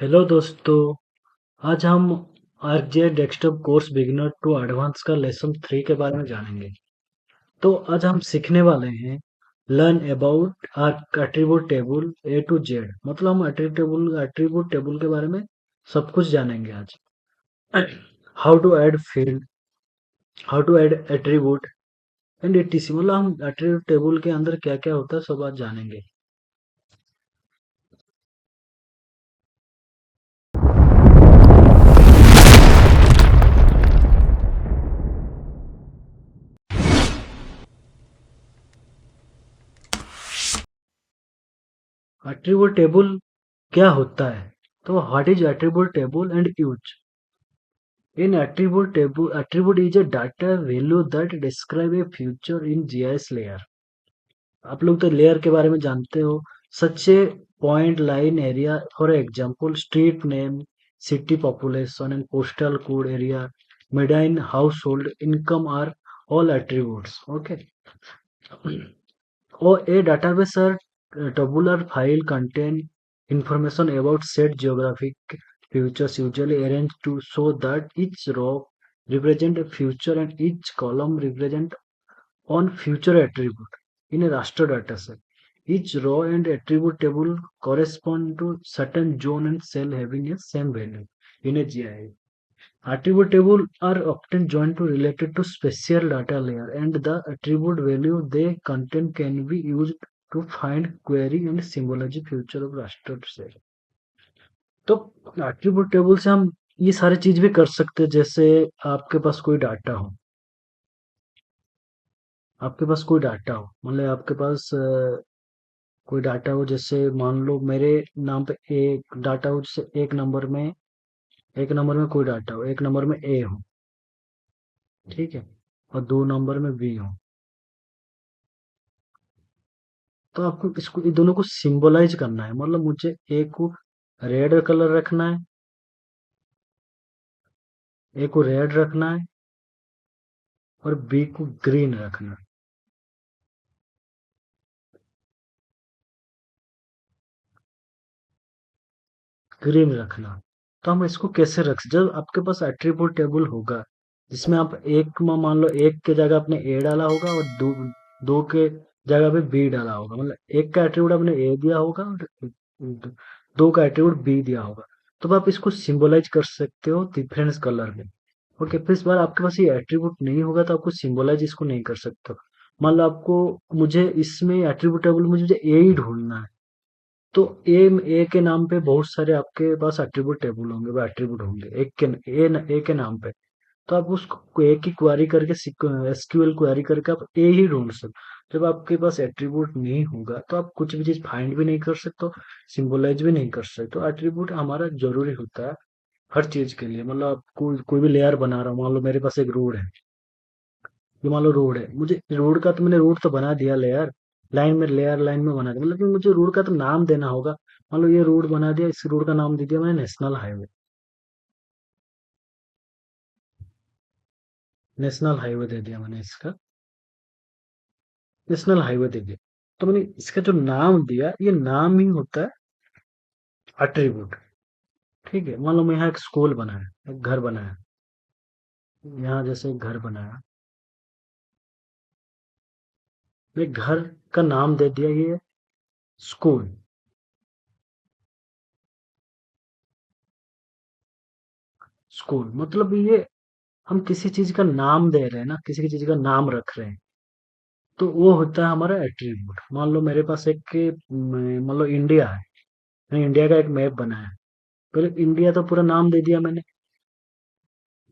Hello दोस्तों। आज हम ArcGIS desktop course beginner to advance का लेसन 3 के बारे में जानेंगे। तो आज हम सीखने वाले हैं learn about arc attribute table A to Z. मतलब हम एट्रीब्यूट टेबल के बारे में सब कुछ जानेंगे आज। How to add field, how to add attribute and etc. मतलब हम एट्रीब्यूट टेबल के अंदर क्या क्या होता है सब आज जानेंगे। एट्रीब्यूट टेबल क्या होता है? तो what is attribute table and use? In attribute table, attribute is a data value that describe a feature in GIS layer. आप लोग तो लेयर के बारे में जानते हो। Such a point line area, for example street name, city population and postal code area, median household income are all attributes. Okay. Or a database or tabular file contain information about set geographic features usually arranged to so that each row represent a feature and each column represent on future attribute in a raster dataset. Each row and attribute table correspond to certain zone and cell having a same value in a GIS. Attribute tables are often joined to related to spatial data layer, and the attribute value they contain can be used to find, query and symbolize future of raster set. तो attribute table से हम ये सारी चीज भी कर सकते हैं। जैसे आपके पास कोई डाटा हो, आपके पास कोई डाटा हो, मतलब आपके पास कोई डाटा हो, जैसे मान लो मेरे नाम पे एक डाटा हो, जैसे एक नंबर में कोई डाटा हो, एक नंबर में ए हो, ठीक है, और 2 नंबर में बी हो। तो आपको इसको ये दोनों को सिंबलाइज करना है। मतलब मुझे ए को रेड कलर रखना है, ए को रेड रखना है और बी को ग्रीन रखना है। ग्रीन रखना। तो हम इसको कैसे रख, जब आपके पास एट्रीब्यूट टेबल होगा जिसमें आप एक में मान लो एक के जगह आपने ए डाला होगा और दो दो के जगह पे बी डाला होगा। मतलब एक का एट्रीब्यूट आपने ए दिया होगा और दो का एट्रीब्यूट बी दिया होगा। तो आप इसको सिंबलाइज कर सकते हो डिफरेंस कलर में। ओके, फिर इस बार आपके पास ये एट्रीब्यूट नहीं होगा तो आपको सिंबलाइज इसको नहीं कर सकते हो। मान लो आपको, मुझे इसमें एट्रीब्यूट टेबल में मुझे ए ही ढूंढना है। तो ए के नाम पे बहुत सारे आपके पास एट्रीब्यूट टेबल होंगे, वो एट्रीब्यूट होंगे ए के नाम पे। तो आप उसको ए की क्वेरी करके, एसक्यूएल क्वेरी करके आप ए ही ढूंढ सकते। जब आपके पास एट्रीब्यूट नहीं होगा तो आप कुछ भी चीज फाइंड भी नहीं कर सकते, सिंबलाइज भी नहीं कर सकते। तो एट्रीब्यूट हमारा जरूरी होता है हर चीज के लिए। मतलब आप कोई भी लेयर बना रहा हूँ, मान लो मेरे पास एक रोड है, ये मान लो रोड है, मुझे रोड का तो मैंने रोड तो बना दिया लेयर, लाइन में बना दिया। मतलब कि मुझे रोड का तो नाम देना होगा। मान लो ये रोड बना दिया, इस रोड का नाम दे दिया मैंने नेशनल हाईवे। नेशनल हाईवे दे दिया मैंने इसका, नेशनल हाईवे दे दिया। तो मैंने इसका जो नाम दिया, ये नाम ही होता है एट्रीब्यूट। ठीक है, मान लो मैं यहाँ एक स्कूल बनाया, एक घर बनाया, यहाँ जैसे एक घर बनाया, मैं घर का नाम दे दिया ये स्कूल। स्कूल मतलब ये हम किसी चीज का नाम दे रहे हैं ना, किसी चीज का नाम रख रहे हैं, तो वो होता है हमारा एट्रीब्यूट। मान लो मेरे पास मान लो इंडिया है, मैंने इंडिया का एक मैप बनाया। पहले इंडिया तो पूरा नाम दे दिया मैंने,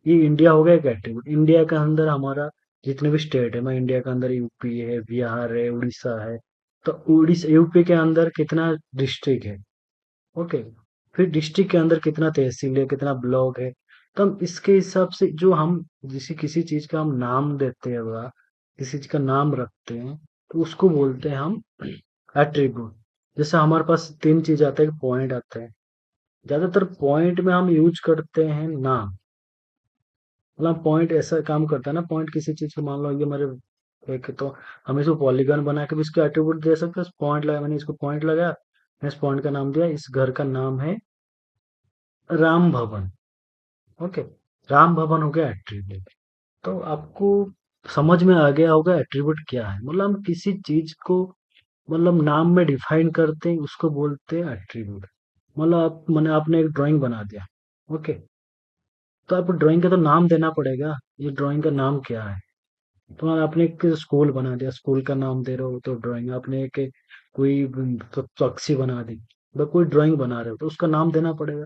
ये इंडिया हो गया एक एट्रीब्यूट। इंडिया के अंदर हमारा जितने भी स्टेट है, मैं इंडिया के अंदर यूपी है, बिहार है, उड़ीसा है। तो उड़ीसा यूपी के अंदर कितना डिस्ट्रिक्ट है, ओके, फिर डिस्ट्रिक्ट के अंदर कितना तहसील है, कितना ब्लॉक है। तो हम इसके हिसाब से जो हम जिसे किसी चीज का हम नाम देते हैं बा, किसी चीज का नाम रखते हैं, तो उसको बोलते हैं हम एट्रीब्यूट। जैसे हमारे पास 3 चीज आते हैं, पॉइंट आते हैं। ज्यादातर पॉइंट में हम यूज करते हैं नाम। मतलब पॉइंट ऐसा काम करता है ना, पॉइंट किसी चीज को, मान लो ये मेरे एक तो हम इसको पॉलीगन बना के भी इसको एट्रीब्यूट दे सकते हैं। पॉइंट लगाया, मैंने इसको पॉइंट लगाया, मैंने इस पॉइंट का नाम दिया, इस घर का नाम है राम भवन। ओके, राम भवन हो गया एट्रीब्यूट। तो आपको समझ में आ गया होगा एट्रीब्यूट क्या है। मतलब हम किसी चीज को मतलब नाम में डिफाइन करते हैं, उसको बोलते हैं एट्रीब्यूट। मतलब आप मैंने आपने एक ड्राइंग बना दिया। ओके, तो आपको ड्राइंग का तो नाम देना पड़ेगा, ये ड्राइंग का नाम क्या है। तो आपने एक स्कूल बना दिया, स्कूल का नाम दे रहे हो तो ड्राइंग। आपने एक कोई पक्षी बना दी, कोई ड्राइंग बना रहे हो तो उसका नाम देना पड़ेगा।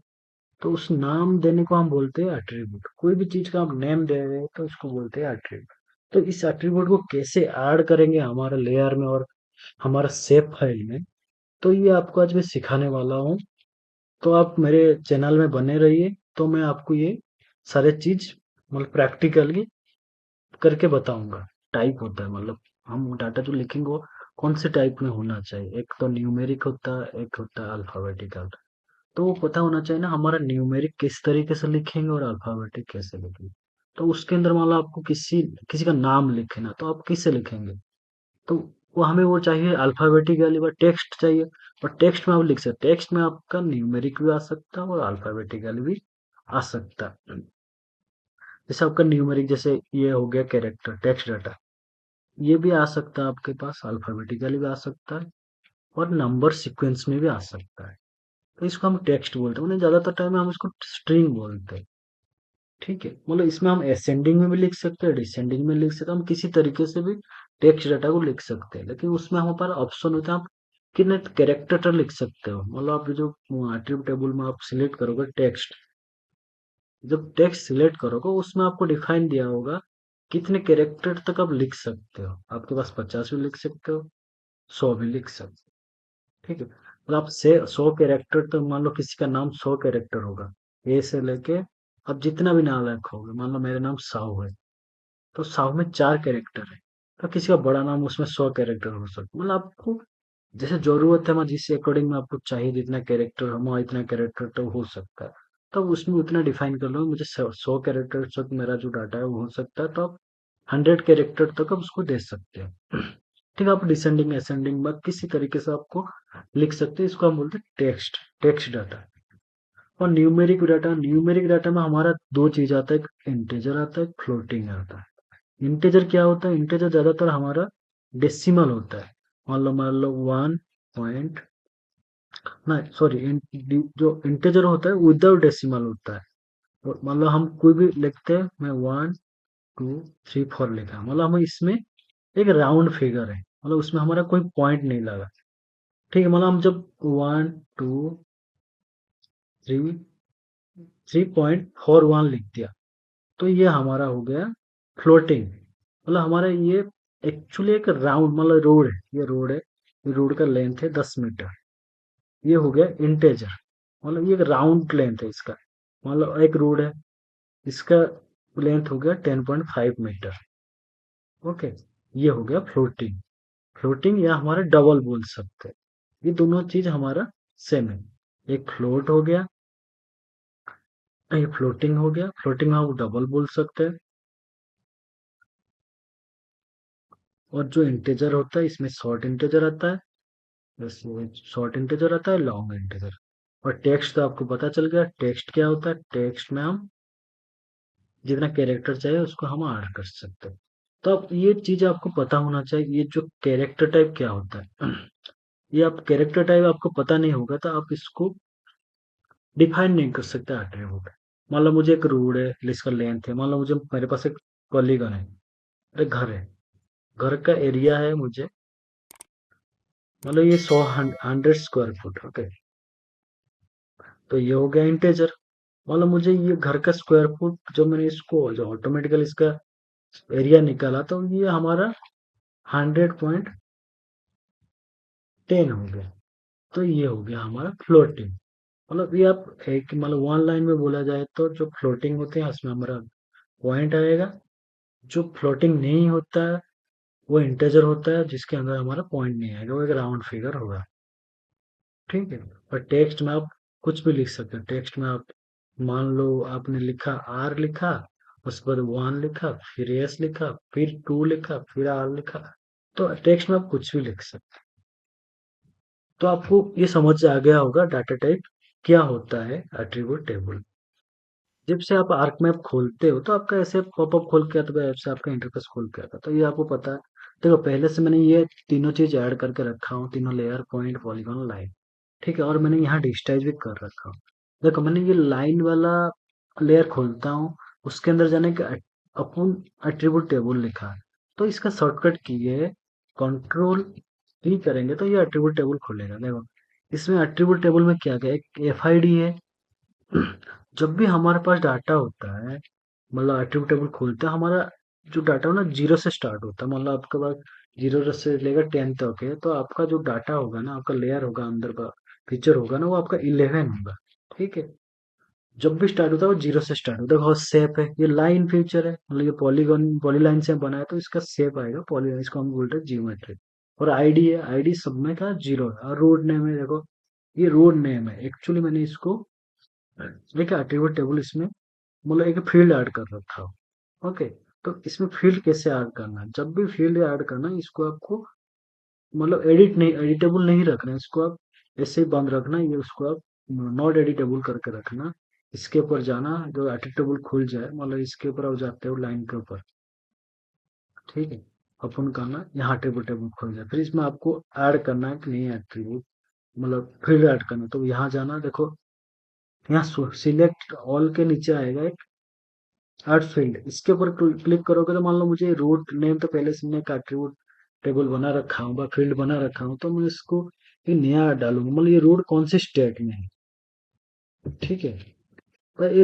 तो उस नाम देने को हम बोलते हैं एट्रीब्यूट। कोई भी चीज का आप नेम दे रहे हो तो उसको बोलते हैं एट्रीब्यूट। तो इस एट्रीब्यूट को कैसे ऐड करेंगे हमारे लेयर में और हमारा शेप फाइल में, तो ये आपको आज मैं सिखाने वाला हूँ। तो आप मेरे चैनल में बने रहिए, तो मैं आपको ये सारे चीज मतलब प्रैक्टिकली करके बताऊंगा। टाइप होता है मतलब हम डाटा जो लिखेंगे वो कौन से टाइप में होना चाहिए। एक तो न्यूमेरिक होता है, एक होता है अल्फाबेटिकल। तो वो पता होना चाहिए ना हमारा न्यूमेरिक किस तरीके से लिखेंगे और अल्फाबेटिक कैसे लिखेंगे। तो उसके अंदर मान लो आपको किसी किसी का नाम लिखना, तो आप किससे लिखेंगे। तो वो हमें वो चाहिए अल्फाबेटिकली, और टेक्स्ट चाहिए। और टेक्स्ट में आप लिख सकते, टेक्स्ट में आपका न्यूमेरिक भी आ सकता है और अल्फाबेटिकली भी आ सकता है। जैसे आपका न्यूमेरिक, जैसे ये हो गया कैरेक्टर टेक्स्ट डाटा, ये भी आ सकता है आपके पास, अल्फाबेटिकली भी आ सकता है और नंबर सीक्वेंस में भी आ सकता है। तो इसको हम टेक्स्ट बोलते हैं, मतलब ज्यादातर टाइम में हम इसको स्ट्रिंग बोलते हैं। ठीक है, मतलब इसमें हम असेंडिंग में भी लिख सकते हैं, डिसेंडिंग में लिख सकते हैं, हम किसी तरीके से भी टेक्स्ट डाटा को लिख सकते हैं। लेकिन उसमें हमारे पास ऑप्शन होता है, आप कितने कैरेक्टर लिख सकते हो। मतलब आप जो एट्रीब्यूट टेबल में आप सिलेक्ट करोगे टेक्स्ट, जब टेक्स्ट सिलेक्ट करोगे उसमें आपको डिफाइन दिया होगा कितने कैरेक्टर तक आप लिख सकते हो। आपके पास 50 भी लिख सकते हो, 100 भी लिख सकते हो। ठीक है, मतलब आप से 100 कैरेक्टर तक, मान लो किसी का नाम 100 कैरेक्टर होगा, ए से लेके अब जितना भी नाम रखोगे। मान लो मेरा नाम साहू है, तो साहू में 4 कैरेक्टर है। तो किसी का बड़ा नाम उसमें 100 कैरेक्टर हो सकता है। मतलब आपको जैसे जरूरत है, मतलब जिस अकॉर्डिंग में आपको चाहिए जितना कैरेक्टर हम इतना कैरेक्टर तो हो सकता है। तो उसमें उतना डिफाइन कर लो, मुझे 100 कैरेक्टर तक मेरा जो डाटा है वो हो सकता है, तो आप 100 कैरेक्टर तक आप उसको दे सकते हो। ठीक है, आप डिसेंडिंग असेंडिंग में किसी तरीके से आपको लिख सकते हैं। इसको हम बोलते हैं टेक्स्ट, टेक्स्ट डाटा। और न्यूमेरिक डाटा में हमारा दो चीज आता है, एक इंटीजर आता है, एक फ्लोटिंग आता है। इंटीजर क्या होता है, इंटीजर ज्यादातर हमारा डेसिमल होता है। मान लो 1 पॉइंट, ना सॉरी, जो इंटीजर होता है विदाउट डेसिमल होता है। तो मान लो हम कोई भी लिखते हैं, मैं 1 2 3 4 लिखा, मतलब हम इसमें एक राउंड फिगर है, मतलब उसमें हमारा कोई पॉइंट नहीं लगा। ठीक है, मतलब हम जब 1 2 3 3.41 लिख दिया, तो ये हमारा हो गया फ्लोटिंग। मतलब हमारा ये एक्चुअली एक राउंड मतलब रोड है, ये रोड है, ये रोड का लेंथ है 10 मीटर। ये हो गया इंटेजर, मतलब ये एक राउंड लेंथ है इसका। मतलब एक रोड है, इसका लेंथ हो गया 10.5 मीटर। ओके, ये हो गया फ्लोटिंग। फ्लोटिंग या हमारा डबल बोल सकते हैं। ये दोनों चीज हमारा सेम है। एक फ्लोट हो गया, ये फ्लोटिंग हो गया। फ्लोटिंग में हम डबल बोल सकते हैं। और जो इंटीजर होता है इसमें शॉर्ट इंटीजर आता है, जैसे शॉर्ट इंटीजर आता है, लॉन्ग इंटीजर। और टेक्स्ट तो आपको पता चल गया टेक्स्ट क्या होता है। टेक्स्ट में हम जितना कैरेक्टर चाहिए उसको हम ऐड कर सकते हैं। तो अब ये चीज आपको पता होना चाहिए, ये जो कैरेक्टर टाइप क्या होता है। ये आप कैरेक्टर टाइप आपको पता नहीं होगा तो आप इसको डिफाइन नहीं कर सकते एट्रीब्यूट। मान लो मुझे एक रोड है, इसका लेंथ है, मान लो मुझे मेरे पास एक पॉलीगन है, एक घर है, घर का एरिया है मुझे, मतलब ये 100 स्क्वायर फुट। ओके, तो ये हो गया इंटेजर। मतलब मुझे ये घर का स्क्वायर फुट जो मैंने इसको जो ऑटोमेटिकली इसका एरिया निकाला, तो ये हमारा 100.10 हो गया। तो ये हो गया हमारा फ्लोटिंग। मतलब ये आप एक मतलब वन लाइन में बोला जाए तो जो फ्लोटिंग होते हैं उसमें हमारा पॉइंट आएगा। जो फ्लोटिंग नहीं होता है वो इंटेजर होता है, जिसके अंदर हमारा पॉइंट नहीं आएगा, वो एक राउंड फिगर होगा। ठीक है, और टेक्स्ट में आप कुछ भी लिख सकते हैं। टेक्स्ट में आप मान लो आपने लिखा आर लिखा, उसके बाद 1 लिखा, फिर एस लिखा, फिर 2 लिखा, फिर आर लिखा। तो टेक्स्ट में आप कुछ भी लिख सकते हैं। तो आपको ये समझ आ गया होगा डाटा टाइप। क्या होता है एट्रीब्यूट टेबल? जब से आप आर्क मैप खोलते हो तो आपका ऐसे पॉपअप खोल के आता है, ऐप से आपका इंटरफेस खोल के आता है, तो ये आपको पता है। देखो पहले से मैंने ये तीनों चीज ऐड करके रखा हूँ, तीनों लेयर, पॉइंट, पॉलीगॉन, लाइन। ठीक है, और मैंने यहाँ डिजिटाइज भी कर रखा हूँ। देखो मैंने ये लाइन वाला लेयर खोलता हूँ, उसके अंदर जाने के अपन एट्रीब्यूट टेबल लिखा है, तो इसका शॉर्टकट की है कंट्रोल की करेंगे तो ये एट्रीब्यूट टेबल खुलेगा। देखो इसमें एट्रीब्यूट टेबल में क्या क्या है, एक एफआईडी है। जब भी हमारे पास डाटा होता है, मतलब एट्रीब्यूट टेबल खोलते हैं, हमारा जो डाटा हो ना जीरो से स्टार्ट होता है, मतलब आपके पास जीरो से लेकर 10 तक है, तो आपका जो डाटा होगा ना, आपका लेयर होगा, अंदर का फीचर होगा ना, वो आपका 11 होगा। ठीक है, जब भी स्टार्ट होता है वो जीरो से स्टार्ट होता है। देखो शेप है, ये लाइन फीचर है, मतलब ये पॉलीगॉन पॉलीलाइन से बना है, तो इसका शेप आएगा पॉलीगॉन, इसको हम बोलते हैं जियोमेट्री। और आईडी है, आईडी सब में का जीरो है। और रोड नेम है, देखो ये रोड नेम है, एक्चुअली मैंने इसको एक एट्रीब्यूट टेबल इसमें, मतलब एक फील्ड ऐड कर रखा हो। ओके, तो इसमें फील्ड कैसे ऐड करना है, जब भी फील्ड ऐड करना है इसको आपको, मतलब एडिट नहीं, एडिटेबल नहीं रखना है इसको, आप ऐसे ही बंद रखना है, ये उसको आप नॉट एडिटेबल करके रखना। इसके ऊपर जाना, जो एडिटेबल खुल जाए, मतलब इसके ऊपर आप जाते हो लाइन के ऊपर। ठीक है, ओपन करना, यहाँ टेबल टेबल खुल जाए, फिर इसमें आपको ऐड करना है कि नहीं एट्रीब्यूट, मतलब फील्ड ऐड करना है, तो यहाँ जाना, देखो यहाँ सिलेक्ट ऑल के नीचे आएगा एक ऐड फील्ड, इसके ऊपर क्लिक करोगे तो मान लो मुझे रूट नेम तो पहले से मैंने एक एट्रीब्यूट टेबल बना रखा हूँ, फील्ड बना रखा हूँ, तो मैं इसको एक नया डालूंगा, मतलब ये रूट कौन से स्टेट में है। ठीक है, तो ये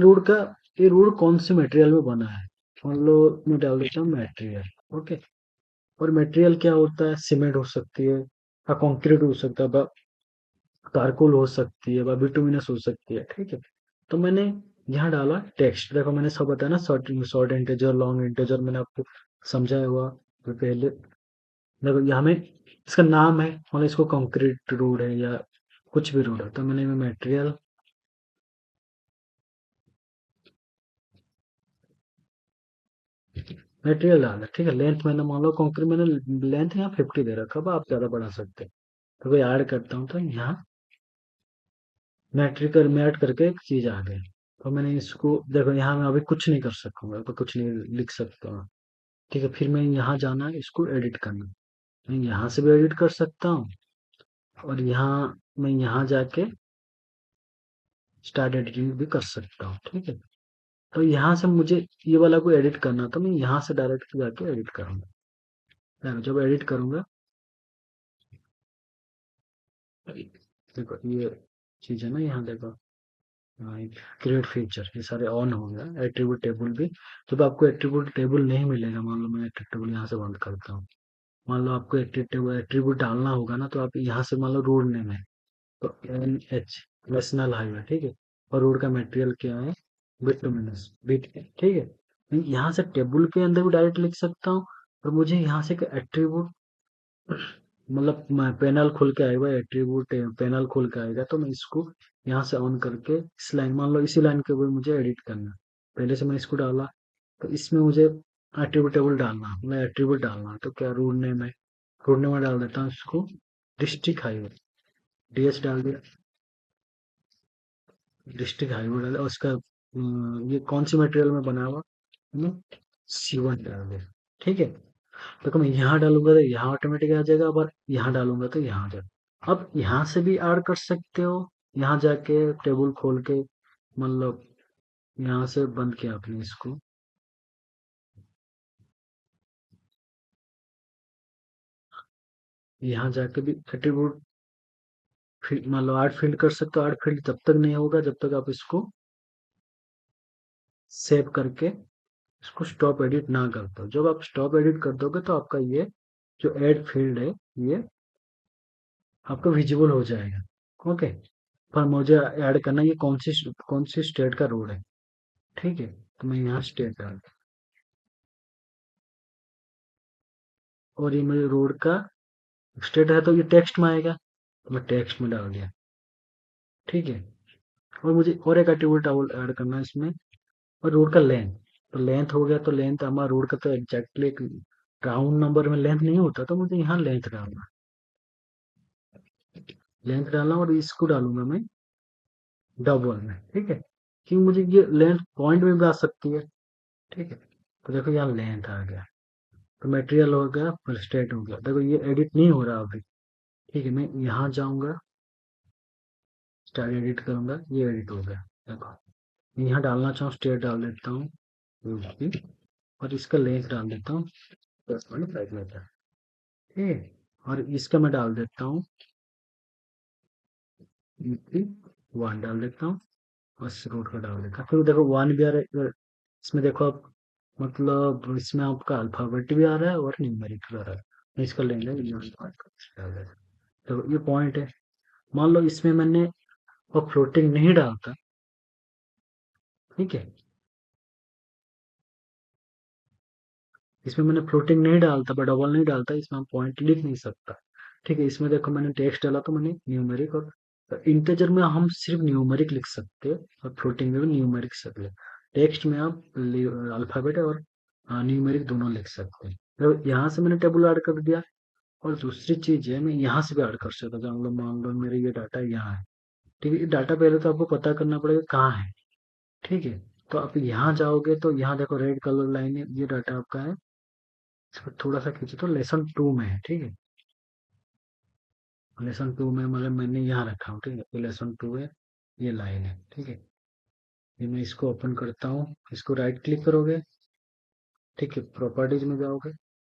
रूट कौन से मटेरियल में बना है, मान लो मैं डाल देता हूँ मटेरियल। ओके, और मटेरियल क्या होता है, सीमेंट हो सकती है, या कंक्रीट हो सकता है, कारकोल हो सकती है, बिटुमिनस हो सकती है। ठीक है, तो मैंने यहाँ डाला टेक्स्ट, देखो मैंने सब बताया ना, short short integer, long integer, मैंने आपको समझाया हुआ तो पहले। देखो यहाँ में इसका नाम है, मतलब इसको कंक्रीट रोड है या कुछ भी रोड है, तो मैंने मटेरियल मटेरियल डाला। ठीक है, लेंथ मैंने मान लो कंक्रीट, मैंने लेंथ यहाँ 50 दे रखा, अब आप ज्यादा बढ़ा सकते हैं। तो कोई ऐड करता हूँ तो यहाँ मैट्रिकल में ऐड करके एक चीज आ गई। तो मैंने इसको, देखो यहाँ मैं अभी कुछ नहीं कर सकूंगा, तो कुछ नहीं लिख सकता हूँ। ठीक है, फिर मैं यहाँ जाना, इसको एडिट करना, मैं यहाँ से भी एडिट कर सकता हूँ, और यहाँ मैं यहाँ जाके स्टार्ट एडिटिंग भी कर सकता हूँ। ठीक है, तो यहाँ से मुझे ये वाला को एडिट करना, तो मैं यहाँ से डायरेक्ट जाके एडिट करूंगा। जब एडिट करूंगा, देखो ये चीज है ना, यहाँ देखो क्रिएट फीचर, ये सारे ऑन हो गया, एट्रीब्यूट टेबल भी। जब आपको एट्रीब्यूट टेबल नहीं मिलेगा, मान लो मैं एट्रीब्यूट टेबल यहाँ से बंद करता हूँ, मान लो आपको एट्रीब्यूट डालना होगा ना, तो आप यहाँ से मान लो रोड नेम है, तो NH, नेशनल हाईवे। ठीक है, और रोड का मटेरियल क्या है, बिटुमिनस बिट। ठीक है, मैं यहाँ से टेबल के अंदर भी डायरेक्ट लिख सकता हूँ, और मुझे यहाँ से एट्रीब्यूट, मतलब पैनल खुल के आएगा, एट्रीब्यूट पैनल खुल के आएगा, तो मैं इसको यहाँ से ऑन करके इस लाइन, मान लो इसी लाइन के ऊपर मुझे एडिट करना है, पहले से मैंने इसको डाला, तो इसमें मुझे एट्रीब्यूट टेबल डालना, मैं एट्रीब्यूट डालना है, तो क्या रोड नेम है, रोड नेम में डाल देता हूँ इसको डिस्ट्रिक्ट हाईवे, DS डाल दिया, डिस्ट्रिक्ट हाईवे डाला, और उसका ये कौन सी मटेरियल में बना हुआ, C1 डाल दिया। ठीक है, तो मैं यहाँ डालूंगा तो यहाँ ऑटोमेटिक आ जाएगा, और यहाँ डालूंगा तो यहाँ आ जाएगा। अब यहाँ से भी ऐड कर सकते हो, यहाँ जाके टेबल खोल के, मतलब यहाँ से बंद किया आपने इसको, यहाँ जाके भी एट्रीब्यूट मतलब ऐड फील्ड कर सकते हो। ऐड फील्ड तब तक नहीं होगा जब तक आप इसको सेव करके इसको स्टॉप एडिट ना कर दो। जब आप स्टॉप एडिट कर दोगे तो आपका ये जो ऐड फील्ड है, ये आपका विजिबल हो जाएगा। ओके, पर मुझे ऐड करना है ये कौन सी स्टेट का रोड है। ठीक है, तो मैं यहाँ स्टेट डाल, और ये मेरे रोड का स्टेट है, तो ये टेक्स्ट में आएगा, तो मैं टेक्स्ट में डाल दिया। ठीक है, और मुझे और एक एट्रीब्यूट ऐड करना है इसमें, और रोड का लेंथ, तो लेंथ हो गया, तो लेंथ हमारा रोड का तो एग्जैक्टली एक राउंड नंबर में लेंथ नहीं होता, तो मुझे यहाँ लेंथ डालना, लेंथ डालना, और इसको डालूंगा मैं डबल में, ठीक है, कि मुझे ये लेंथ पॉइंट में भी आ सकती है, ठीक है। तो देखो यहाँ लेंथ आ गया, तो मटेरियल हो गया फिर स्टेट हो गया, देखो ये एडिट नहीं हो रहा अभी, ठीक है। मैं यहाँ जाऊंगा, स्टाइल एडिट करूंगा, ये एडिट हो गया, देखो। यहाँ डालना चाहूँ स्टेट डाल देता हूँ यूपी, और इसका लेंथ डाल देता हूँ 10.5 मीटर, ठीक है। और इसका मैं डाल देता हूँ यूपी 1 डाल देता हूँ, और इस रोड का डाल देता हूँ, फिर देखो 1 भी आ रहा है इसमें, देखो आप, मतलब इसमें आपका अल्फाबेट भी आ रहा है और न्यूमेरिक भी आ रहा है। मैं इसका लेंगे डाल देता हूँ। तो ये पॉइंट है। मान लो इसमें मैंने वो फ्लोटिंग नहीं डालता, ठीक है, इसमें मैंने फ्लोटिंग नहीं डालता, पर डबल नहीं डालता, इसमें हम पॉइंट लिख नहीं सकता, ठीक है। इसमें देखो मैंने टेक्स्ट डाला तो मैंने न्यूमेरिक और इंटेजर में हम सिर्फ न्यूमेरिक लिख सकते हैं, और फ्लोटिंग में भी न्यूमेरिक सकते हैं। टेक्स्ट में आप अल्फाबेट और न्यूमेरिक दोनों लिख सकते हैं। तो यहाँ से मैंने टेबल ऐड कर दिया, और दूसरी चीज है मैं यहाँ से भी ऐड कर सकता था, मतलब मान लो मेरे ये डाटा यहाँ है, ठीक है। ये डाटा पहले तो आपको पता करना पड़ेगा कहाँ है, ठीक है। तो आप यहाँ जाओगे तो यहाँ देखो रेड कलर लाइन है, ये डाटा आपका है। इसको थोड़ा सा खींचे तो लेसन 2 में है, ठीक है। लेसन 2 में मतलब मैंने यहाँ रखा हूँ, ठीक है, ये लेसन 2 है, ये लाइन है, ठीक है। ये मैं इसको ओपन करता हूँ, इसको राइट क्लिक करोगे, ठीक है, प्रॉपर्टीज में जाओगे,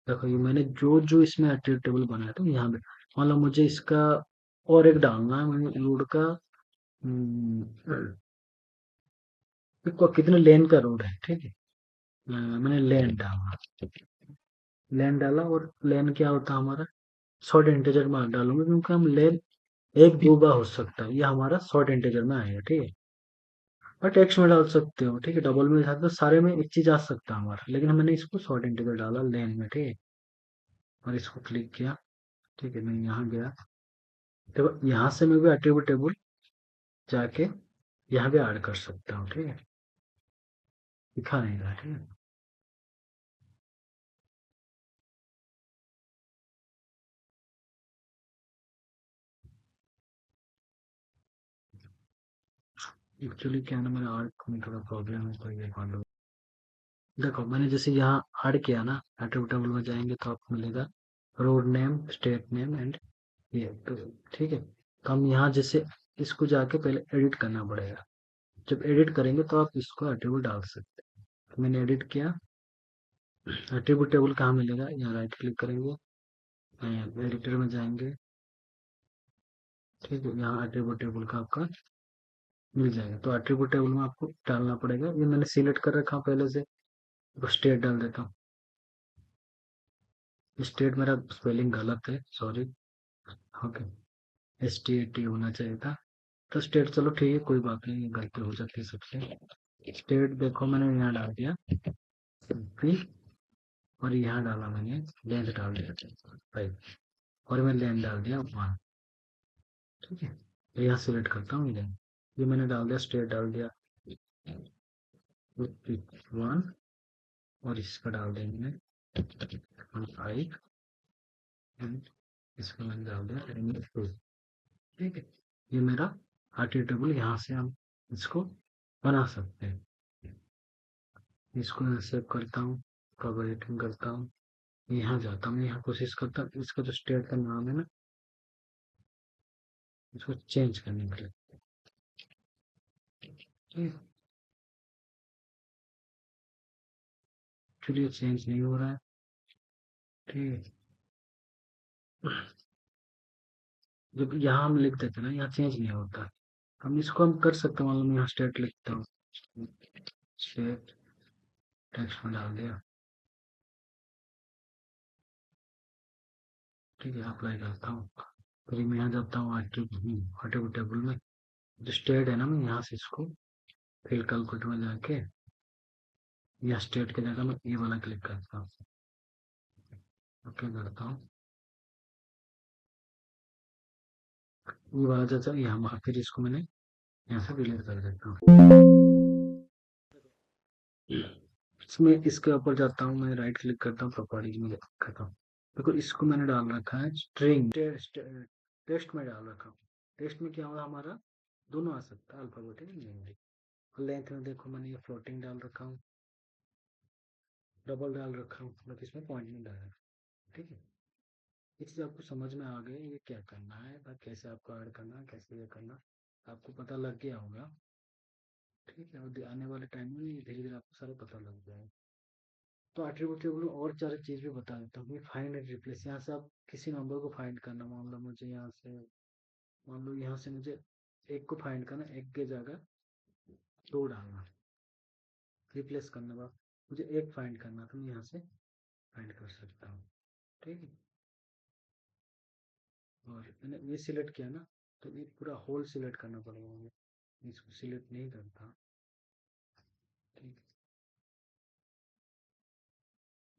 देखो ये मैंने जो जो इसमें एट्रीब्यूट टेबल बनाया था यहाँ पे, मान लो मुझे इसका और एक डालना है, मैंने रोड का कितने लेन का रोड है, ठीक है। मैंने लेन डाला, लेन डाला, और लेन क्या होता है हमारा, शॉर्ट इंटीजर में डालूंगा, क्योंकि हम लेन एक दो बार हो सकता है, ये हमारा शॉर्ट इंटीजर में आएगा, ठीक है। और टेक्स्ट में डाल सकते हो, ठीक है, डबल में था तो सारे में एक चीज आ सकता है हमारा, लेकिन मैंने इसको शॉर्ट इंटीजर डाला लेन में, ठीक है। और इसको क्लिक किया, ठीक है, मैं यहाँ गया, तो यहाँ से मैं भी एट्रीब्यूट टेबल जाके यहाँ पे ऐड कर सकता हूँ, ठीक है। दिखा नहीं रहा, ठीक है। एक्चुअली क्या है ना, मेरा आर्ट में थोड़ा प्रॉब्लम है, तो ये मान लो, देखो मैंने जैसे यहाँ ऐड किया ना, एट्रीब्यूट टेबल में जाएंगे तो आपको मिलेगा road name, state name and ये तो, ठीक है। तो हम यहाँ जैसे इसको जाके पहले एडिट करना पड़ेगा, जब एडिट करेंगे तो आप इसको एट्रीब्यूट डाल सकते हैं। तो मैंने एडिट किया, एट्रीब्यूट टेबल कहाँ मिलेगा, यहाँ राइट क्लिक करेंगे, एडिटर में जाएंगे, ठीक है, यहाँ एट्रीब्यूट टेबल का आपका मिल जाएगा। तो एट्रीब्यूट टेबल में आपको डालना पड़ेगा, ये मैंने सिलेक्ट कर रखा हूँ पहले से, तो स्टेट डाल देता हूँ। स्टेट मेरा स्पेलिंग गलत है, सॉरी, ओके, STAT होना चाहिए था। तो स्टेट चलो ठीक है, कोई बात नहीं, गलती हो जाती है सबसे। स्टेट देखो मैंने यहाँ डाल दिया यूपी, और यहाँ डाला मैंने लेंथ डाल दिया 5, और मैं लेंथ डाल दिया 1, ठीक है। तो यहाँ सिलेक्ट करता हूँ लेंथ, ये मैंने डाल दिया, स्टेट डाल दिया 1, और इसका डाल देंगे 5, एंड इसका मैंने डाल दिया लेंथ 2, ठीक है। ये मेरा आर्टिक टेबल, यहाँ से हम इसको बना सकते हैं। इसको मैं सेव करता हूँ, कवर एडिटिंग करता हूँ, यहाँ जाता हूँ, यहाँ कोशिश करता हूँ इसका जो स्टेट का नाम है ना, इसको चेंज करने के लिए, ठीक है। चलिए चेंज नहीं हो रहा है, ठीक है। जब यहाँ हम लिख देते हैं ना, यहाँ चेंज नहीं होता, हम इसको हम कर सकते हैं, मान लो मैं यहाँ स्टेट लिखता हूँ, स्टेट टेक्स्ट में डाल दिया, ठीक है, अप्लाई करता हूँ, फिर मैं यहाँ जाता हूँ आर्टिकल टेबल में, जो स्टेट है ना, मैं यहाँ से इसको फिल कैलकुलेट में जाके, या स्टेट के जगह मैं ये वाला क्लिक करता हूँ, ओके करता हूँ, ये वाला चाचा यहाँ, फिर इसको मैंने यहाँ से डिलीट कर देता हूँ। इसमें इसके ऊपर जाता हूँ, मैं राइट क्लिक करता हूँ, प्रॉपर्टीज में करता हूँ, देखो इसको मैंने डाल रखा है स्ट्रिंग टेस्ट, टेस्ट में डाल रखा हूँ। टेस्ट में क्या होगा हमारा, दोनों आ सकता है, अल्फाबेटिक न्यूमेरिक। लेंथ में देखो मैंने ये फ्लोटिंग डाल रखा हूँ, डबल डाल रखा हूँ, मतलब इसमें पॉइंट नहीं डाला। ठीक है, ये चीज़ आपको समझ में आ गई, ये क्या करना है और कैसे आपको ऐड करना है, कैसे ये करना, आपको पता लग गया होगा। ठीक है, और आने वाले टाइम में धीरे धीरे आपको सारा पता लग जाएगा। तो एट्रीब्यूट टेबल में और सारी चीज़ भी बता देता हूँ। फाइंड एंड रिप्लेस, यहाँ से आप किसी नंबर को फाइंड करना, मान लो मुझे यहाँ से, मान लो यहाँ से मुझे एक को फाइंड करना, एक की जगह दो डालना, रिप्लेस करना बा, मुझे एक फाइंड करना तो मैं यहाँ से फाइंड कर सकता हूँ। ठीक है, और मैंने ये सिलेक्ट किया ना, तो ये पूरा होल सिलेक्ट करना पड़ेगा मुझे, इसको सिलेक्ट नहीं करता। ठीक है,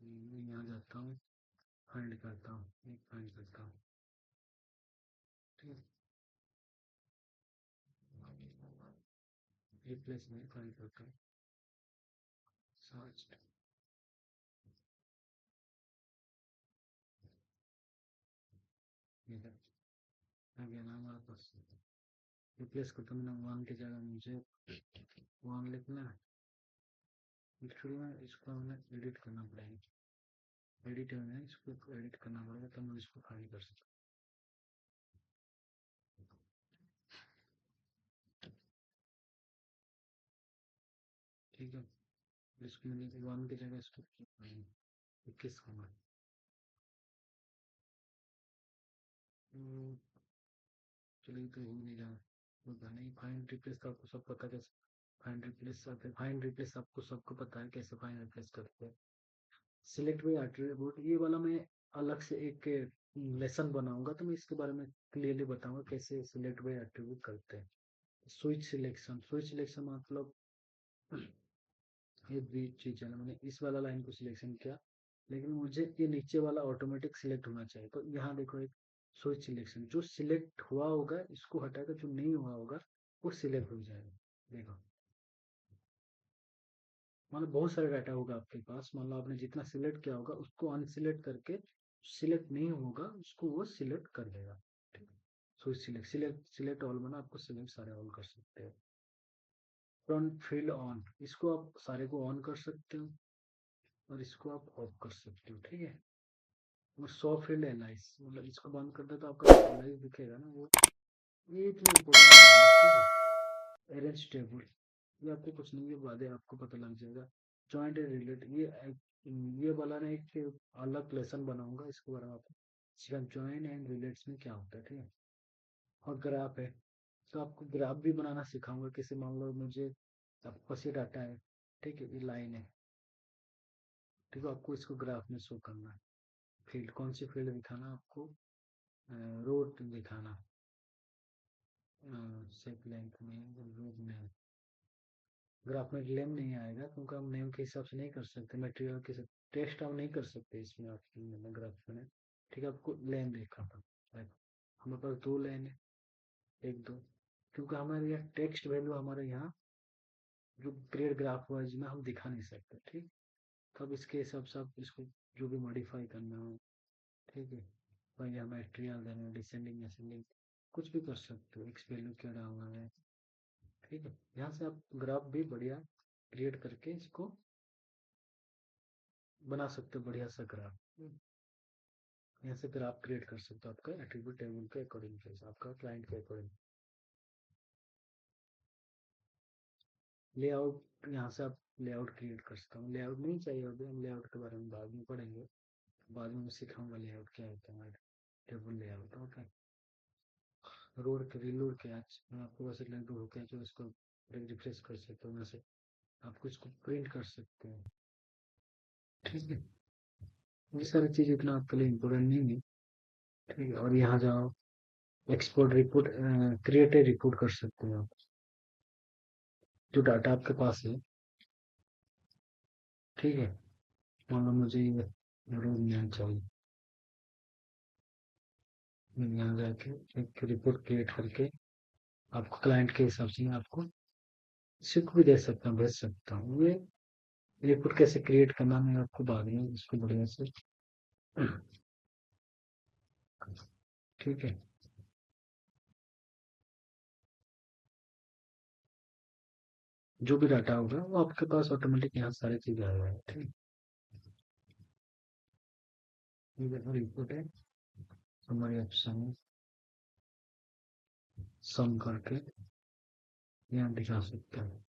मैं यहाँ जाता हूँ, फाइंड करता हूँ, एक फाइंड करता हूँ। ठीक है, रिप्लेस नहीं, फाइंड करता हूँ, सर्च, आ गया ना हमारे पास। रिप्लेस करता हूँ, मैंने वन की जगह मुझे वन लिखना है। एक्चुअली में इसको हमें एडिट करना पड़ेगा, एडिट में इसको एडिट करना पड़ेगा तब मैं इसको फाइंड कर सकता हूँ। ठीक है, इसको मैंने वन की जगह इसको 21 करना। चलिए तो हो नहीं रहा, होगा नहीं। फाइंड रिप्लेस का आपको सब पता कैसे फाइंड रिप्लेस करते हैं, फाइंड रिप्लेस आपको सबको पता है कैसे फाइंड रिप्लेस करते हैं। सिलेक्ट बाय एट्रीब्यूट ये वाला मैं अलग से एक लेसन बनाऊंगा, तो मैं इसके बारे में क्लियरली बताऊंगा कैसे सिलेक्ट बाय एट्रीब्यूट करते हैं। स्विच सिलेक्शन, स्विच सिलेक्शन मतलब ये भी चीज है ना, मैंने इस वाला लाइन को सिलेक्शन किया, लेकिन मुझे ये नीचे वाला ऑटोमेटिक सिलेक्ट होना चाहिए। तो यहाँ देखो एक स्विच सिलेक्शन, जो सिलेक्ट हुआ होगा इसको हटाकर जो नहीं हुआ होगा वो सिलेक्ट हो जाएगा। देखो, मतलब बहुत सारे डाटा होगा आपके पास, मान लो आपने जितना सिलेक्ट किया होगा उसको अनसिलेक्ट करके, सिलेक्ट नहीं होगा उसको वो सिलेक्ट कर देगा। ठीक है, स्विच सिलेक्ट, सिलेक्ट ऑल बना, आपको सिलेक्ट सारे ऑल कर सकते हो। फ्रंट फील्ड ऑन, इसको आप सारे को ऑन कर सकते हो और इसको आप ऑफ कर सकते हो। ठीक है, वो सौ फील्ड एनालाइज, मतलब इसको बंद कर दे तो आपका एनालाइज दिखेगा ना वो, ये इतना इम्पोर्टेंट नहीं है। ठीक है, अरेंज टेबल, ये आपको कुछ नहीं, ये बातें आपको पता लग जाएगा। जॉइंट एंड रिलेट, ये वाला ना एक अलग लेसन बनाऊंगा इसके बारे में आपको, जॉइन एंड रिलेट्स में क्या होता है। ठीक है, और ग्राफ है, तो आपको ग्राफ भी बनाना सिखाऊंगा, किसी मान लो मुझे आपके पास ये डाटा है, ठीक है, ये लाइन है, ठीक है, आपको इसको ग्राफ में शो करना है। फील्ड, कौन सी फील्ड दिखाना आपको, रोड दिखाना, सेट लेंथ में रोड में। ग्राफ में नेम नहीं आएगा क्योंकि हम नेम के हिसाब से नहीं कर सकते, मटेरियल के साथ टेस्ट हम नहीं कर सकते इसमें, आप ग्राफ में। ठीक है, आपको लेन देखा था, हमारे पास दो लेन है, एक दो, क्योंकि हमारे यहाँ टेक्स्ट वैल्यू हमारे यहाँ जो ग्रेड ग्राफ वाइज में हम दिखा नहीं सकते। ठीक, तब इसके हिसाब से आप इसको जो भी मॉडिफाई करना हो, ठीक है, पहले हम ट्रियल देना, डिसेंडिंग असेंडिंग कुछ भी कर सकते हो, एक्स वैल्यू क्या डालना है। ठीक है, यहाँ से आप ग्राफ भी बढ़िया क्रिएट करके इसको बना सकते हो, बढ़िया सा ग्राफ। यहाँ से ग्राफ क्रिएट कर सकते हो आपका एट्रीब्यूट टेबल के अकॉर्डिंग, आपका क्लाइंट के अकॉर्डिंग। लेआउट, यहाँ से आप लेआउट क्रिएट कर सकते हो, लेआउट नहीं चाहिए अभी, हम लेआउट के बारे में बाद में पढ़ेंगे, बाद में मैं सिखाऊंगा लेआउट क्या होता है, टेबल लेआउट। ओके, रोड के रीलोड के, आज मैं आपको वैसे लिंक होके जो इसको रिफ्रेश कर सकते हो, वैसे आपको इसको प्रिंट कर सकते हो। ठीक है, ये सारी चीज इतना आपके लिए इम्पोर्टेंट नहीं है। ठीक है, और यहाँ जाओ, export report, create a report कर सकते हो आप, जो डाटा आपके पास है। ठीक है, मान लो मुझे ये रोड यहाँ चाहिए, मैं यहाँ जाके एक रिपोर्ट क्रिएट करके आपको क्लाइंट के हिसाब से मैं आपको सिक भी दे सकता हूँ, भेज सकता हूँ। ये रिपोर्ट कैसे क्रिएट करना मैं आपको बाद में इसको बढ़िया से, ठीक है। जो भी डाटा होगा वो आपके पास ऑटोमेटिक यहाँ सारी चीज़ आ जाएगा। ठीक है, ये देखो रिपोर्ट है, हमारे ऑप्शन में सम करके यहाँ दिखा सकते हैं।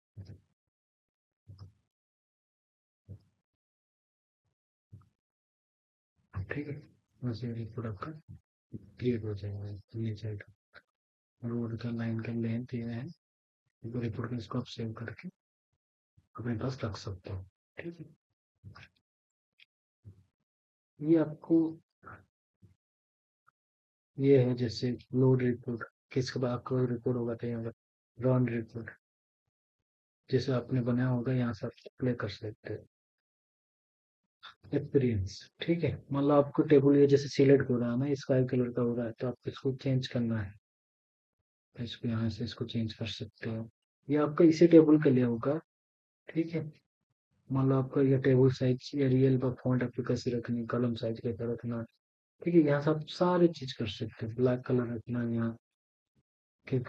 ठीक है, बस ये रिपोर्ट आपका क्रिएट हो जाएगा। ये साइड रोड का लाइन का लेंथ ये है, रिपोर्ट में इसको आप सेव करके अपने पास रख सकते हो। ठीक है, ये आपको ये है जैसे लोड रिपोर्ट, किसके बाद आपको रिपोर्ट होगा तो यहाँ रन रिपोर्ट जैसे आपने बनाया होगा यहाँ से आप प्ले कर सकते हैं। एक्सपीरियंस, ठीक है, मतलब आपको टेबल ये जैसे सिलेक्ट हो रहा है ना, स्काई कलर का हो रहा है तो आपको इसको चेंज करना है, तो इसको यहाँ से इसको चेंज कर सकते हो। ये आपका इसी टेबल के लिए होगा। ठीक है, मान लो आपका ये टेबल साइज या रियल का फॉन्ट आपको कैसे रखनी, कलम साइज कैसे रखना। ठीक है, यहाँ से आप सारे चीज कर सकते हो, ब्लैक कलर रखना यहाँ, ठीक,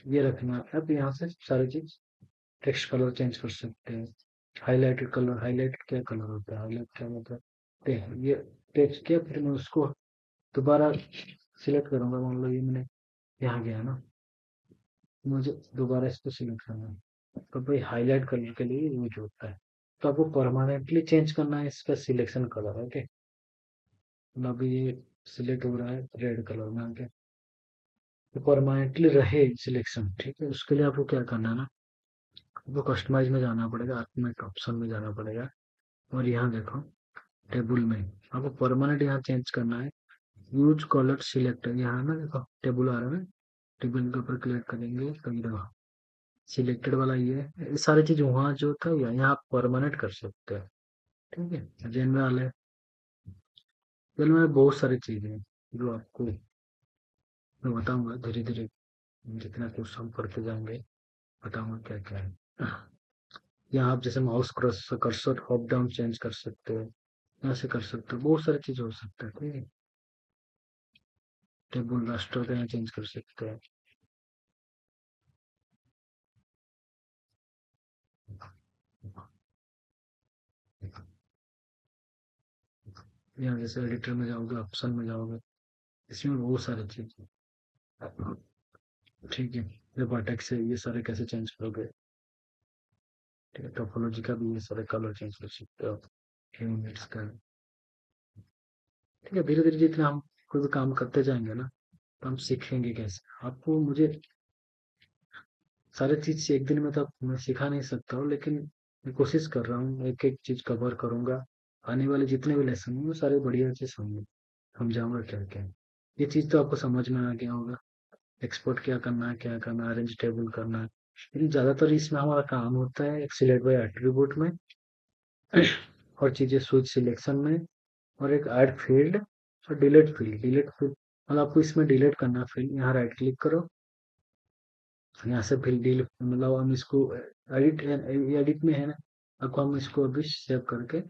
ये रखना। अब यहाँ से सारी चीज टेक्स्ट कलर चेंज कर सकते हैं। हाईलाइटेड कलर, हाईलाइट क्या कलर होता है, हाईलाइट क्या मतलब, ये टेक्स्ट किया फिर मैं उसको दोबारा सिलेक्ट करूंगा। मान लो ये मैंने यहाँ गया ना, मुझे दोबारा इसको सिलेक्ट करना है तो भाई हाईलाइट कलर के लिए यूज होता है। तो आपको परमानेंटली चेंज करना है इसका सिलेक्शन कलर। ओके, अभी ये सिलेक्ट हो रहा है रेड कलर में आके, तो परमानेंटली रहे सिलेक्शन। ठीक है, उसके लिए आपको क्या करना है ना, आपको कस्टमाइज में जाना पड़ेगा, ऑटोमेट ऑप्शन में जाना पड़ेगा, और यहाँ देखो टेबल में आपको परमानेंट यहाँ चेंज करना है। यूज कलर सिलेक्टर यहाँ ना, देखो टेबल आ रहा है ना, टेबल के ऊपर क्लिक करेंगे तो ये देखो सिलेक्टेड वाला ये सारी चीज वहाँ जो था यहाँ आप परमानेंट कर सकते हैं। ठीक है, जनरल वाले जनरल में बहुत सारी चीजें हैं जो आपको मैं बताऊंगा धीरे धीरे, जितना कुछ हम करते जाएंगे बताऊंगा क्या क्या है। यहाँ आप जैसे mouse cursor up down change कर सकते हो, यहाँ से कर सकते हो, बहुत सारी चीज हो सकता है। ठीक है, टेबल रास्टर का यहाँ चेंज कर सकते हैं। यहाँ जैसे एडिटर में जाओगे, ऑप्शन में जाओगे, इसमें बहुत सारी चीज है। ठीक है, ये वर्टेक्स से ये सारे कैसे चेंज करोगे। ठीक है, टोपोलॉजी का भी ये सारे कलर चेंज कर सकते हो, यूनिट्स का। ठीक है, धीरे धीरे जितना हम कोई भी काम करते जाएंगे ना तो हम सीखेंगे कैसे। आपको मुझे सारी चीज एक दिन में तो मैं सिखा नहीं सकता हूँ, लेकिन मैं कोशिश कर रहा हूँ एक एक चीज कवर करूंगा। आने वाले जितने भी लेसन होंगे वो सारे बढ़िया से समझाऊंगा क्या क्या है। ये चीज तो आपको समझ में आ गया होगा, एक्सपोर्ट क्या करना है, क्या करना है, अरेंज टेबल करना है। लेकिन ज्यादातर इसमें हमारा काम होता है एक सिलेक्ट बाय एट्रीब्यूट में, और चीजें स्विच सिलेक्शन में, और एक ऐड फील्ड और डिलीट फील्ड। डिलीट फील्ड मतलब आपको इसमें डिलीट करना फील्ड, यहाँ राइट क्लिक करो, यहाँ से फील्ड डिलीट, मतलब हम इसको एडिट एडिट में है ना, आपको हम इसको अभी सेव करके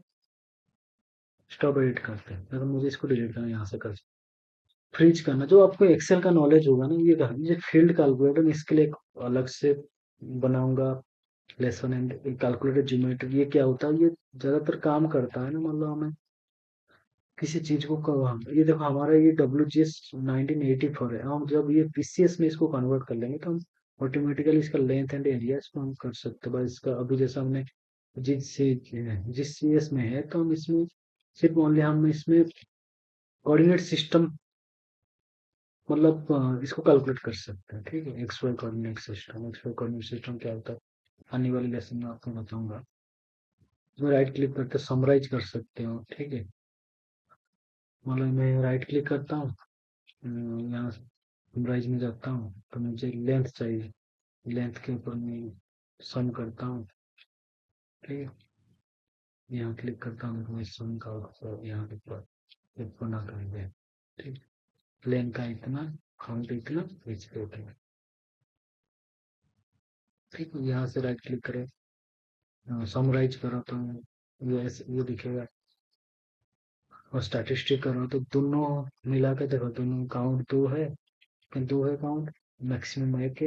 स्टॉप एडिट करते हैं, तो मुझे इसको डिलीट करना, यहाँ से कर फ्रीज करना। जो आपको एक्सेल का नॉलेज होगा ना, ये फील्ड कैलकुलेटर इसके लिए एक अलग से बनाऊंगा लेसन, एंड कैलकुलेटर ज्योमेट्री ये क्या होता है, ये ज्यादातर काम करता है ना, मान लो हमें किसी चीज को ये देखो हमारा ये WGS 1984 है, हम जब ये PCS में इसको कन्वर्ट कर लेंगे तो हम ऑटोमेटिकली इसका लेंथ एंड एरिया इसको हम कर सकते हैं। बस इसका अभी जैसा हमने जिस CS में है तो हम इसमें सिर्फ ओनली हम इसमें कोऑर्डिनेट सिस्टम, मतलब इसको कैलकुलेट कर सकते हैं। ठीक है, x y coordinate system, x y coordinate system क्या होता है आने वाली लेसन में आपको बताऊंगा। इसमें राइट क्लिक करके समराइज कर सकते हो। ठीक है, मतलब मैं राइट क्लिक करता हूँ, यहाँ समराइज में जाता हूँ तो मुझे लेंथ चाहिए, लेंथ के ऊपर मैं सम करता हूँ। ठीक है, यहाँ क्लिक करता हूँ तो मैं सम का यहाँ के ऊपर बना कर दिया। ठीक, लेंथ का इतना, काउंट इतना, इस पे उतना। ठीक है, यहाँ से राइट क्लिक करें, समराइज करो तो ये दिखेगा, और स्टैटिस्टिक करो तो दोनों मिला के देखो, दोनों काउंट दो है, लेकिन दो है काउंट, मैक्सिमम है कि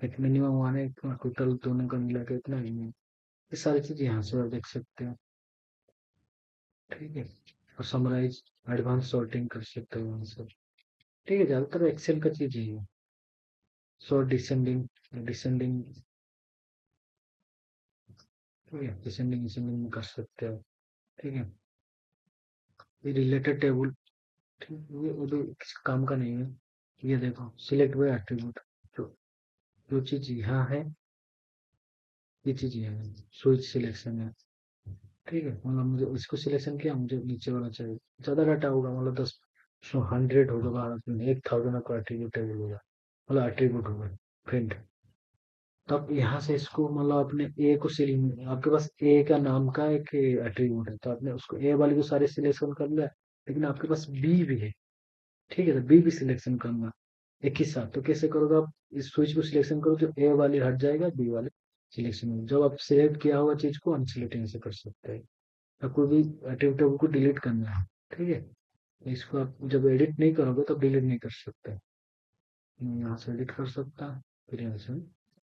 एक मिनिमम वन है, टोटल दोनों का मिला के इतना ही है। ये सारी चीज़ यहाँ से आप देख सकते हो। ठीक है। और समराइज एडवांस सॉर्टिंग कर सकते हो वहाँ से। ठीक है, ज़्यादातर एक्सेल का चीज़ ही है। Sort descending descending. ठीक है, डिसेंडिंग डिसेंडिंग में कर सकते हो। ठीक है। ये रिलेटेड टेबल, ठीक है, ये वो भी किसी काम का नहीं है। ये देखो सिलेक्ट बाय एट्रीब्यूट, जो जो चीज़ यहाँ है, ये चीज़ यहाँ है, स्विच सिलेक्शन है। ठीक है, मतलब मुझे इसको सिलेक्शन किया, मुझे नीचे वाला चाहिए। ज़्यादा डाटा होगा, मतलब 10 100 होगा, भारत में 1000 का एट्रीब्यूट टेबल होगा, मतलब एट्रीब्यूट होगा फील्ड। तो आप यहाँ से इसको मतलब अपने ए को सिलेक्ट, आपके पास ए का नाम का एक एट्रीब्यूट है, तो आपने उसको ए वाली को सारे सिलेक्शन कर लिया। लेकिन आपके पास बी भी है। ठीक है, तो बी भी सिलेक्शन करना एक ही साथ। तो कैसे करोगे आप, इस स्विच को सिलेक्शन करो तो ए वाली हट जाएगा, बी वाले सिलेक्शन होगा। जब आप सिलेक्ट किया हुआ चीज को अनसिलेक्ट से कर सकते हैं। या कोई भी टेबल को डिलीट करना है, ठीक है, तो इसको आप जब एडिट नहीं करोगे तब डिलीट नहीं कर सकते। मैं यहाँ से एडिट कर सकता, फिर यहाँ से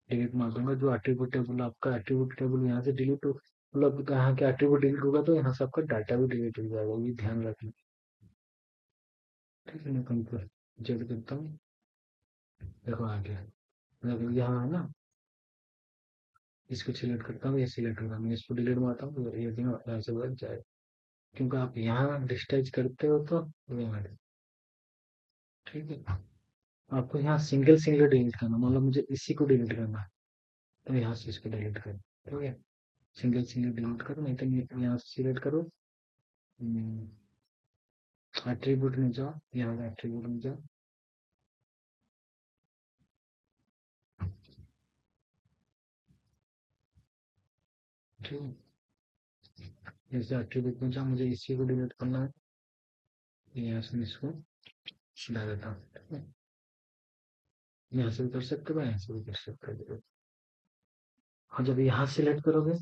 डिलीट मार दूंगा। जो एट्रीब्यूट टेबल, आपका एट्रीब्यूट टेबल यहाँ से डिलीट हो, मतलब यहाँ के एट्रीब्यूट डिलीट होगा तो यहाँ से आपका डाटा भी डिलीट हो जाएगा, ये ध्यान रखना। ठीक है, मैं कंप्यूटर जेड करता हूँ। देखो आ गया, मतलब यहाँ है ना, इसको सिलेक्ट करता हूँ, ये सिलेक्ट होगा, मैं इसको डिलीट मारता हूँ तो ये तीनों यहाँ से बच जाए। क्योंकि आप यहाँ डिस्चार्ज करते हो तो ये हमारे। ठीक है, आपको यहाँ सिंगल सिंगल डिलीट करना, मतलब मुझे इसी को डिलीट करना है, तो यहाँ से इसको डिलीट करो। ठीक है, सिंगल सिंगल डिलीट करो, नहीं तो यहाँ से सिलेक्ट करो, एट्रीब्यूट में जाओ, यहाँ एट्रीब्यूट में जाओ। ठीक है, जैसे एट्रीब्यूट में जाओ, मुझे इसी को डिलीट करना है, यहाँ से इसको हटा देता हूँ। ठीक है, यहाँ से भी कर सकते हो, यहाँ से भी कर सकते हो। और जब यहाँ सिलेक्ट करोगे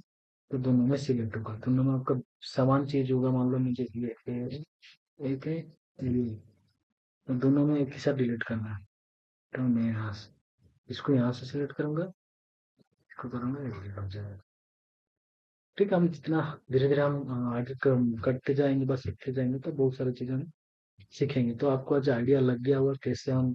तो दोनों में सिलेक्ट होगा, दोनों में आपका समान चीज होगा। मान लो मुझे ये एक है, ये, तो दोनों में एक ही साथ डिलीट करना है। तो मैं यहाँ से इसको यहाँ से सिलेक्ट करूंगा, इसको करूंगा, ये डिलीट हो जाएगा। ठीक है, हम जितना धीरे धीरे हम आगे करते जाएंगे, बस सीखते जाएंगे, तो बहुत सारी चीजें हम सीखेंगे। तो आपको आज आइडिया लग गया होगा कैसे हम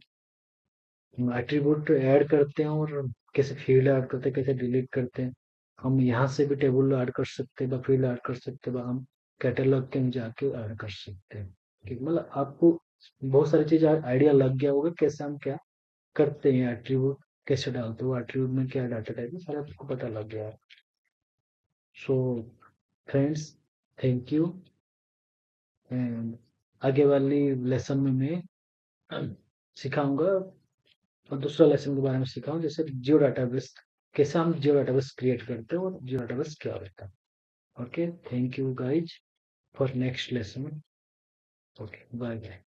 एट्रीब्यूट ऐड करते हैं, और कैसे फील्ड ऐड करते हैं, कैसे डिलीट करते हैं। हम यहाँ से भी टेबल ऐड कर सकते हैं, फील्ड ऐड कर सकते हैं, हम कैटलॉग के में जाके ऐड कर सकते हैं। ठीक, मतलब आपको बहुत सारी चीज आइडिया लग गया होगा कैसे हम क्या करते हैं, एट्रीब्यूट कैसे डालते हो, एट्रीब्यूट में क्या डाटा टाइप है, सारा आपको पता लग गया है। So friends, thank you. And आगे वाली लेसन में मैं सिखाऊंगा, और दूसरा लेसन के बारे में सिखाऊं, जैसे जियो डाटाबेस, कैसे हम जियो डाटाबेस क्रिएट करते हैं और जियो डाटाबेस क्या होता है। Okay, thank you guys for next lesson. Okay, bye bye.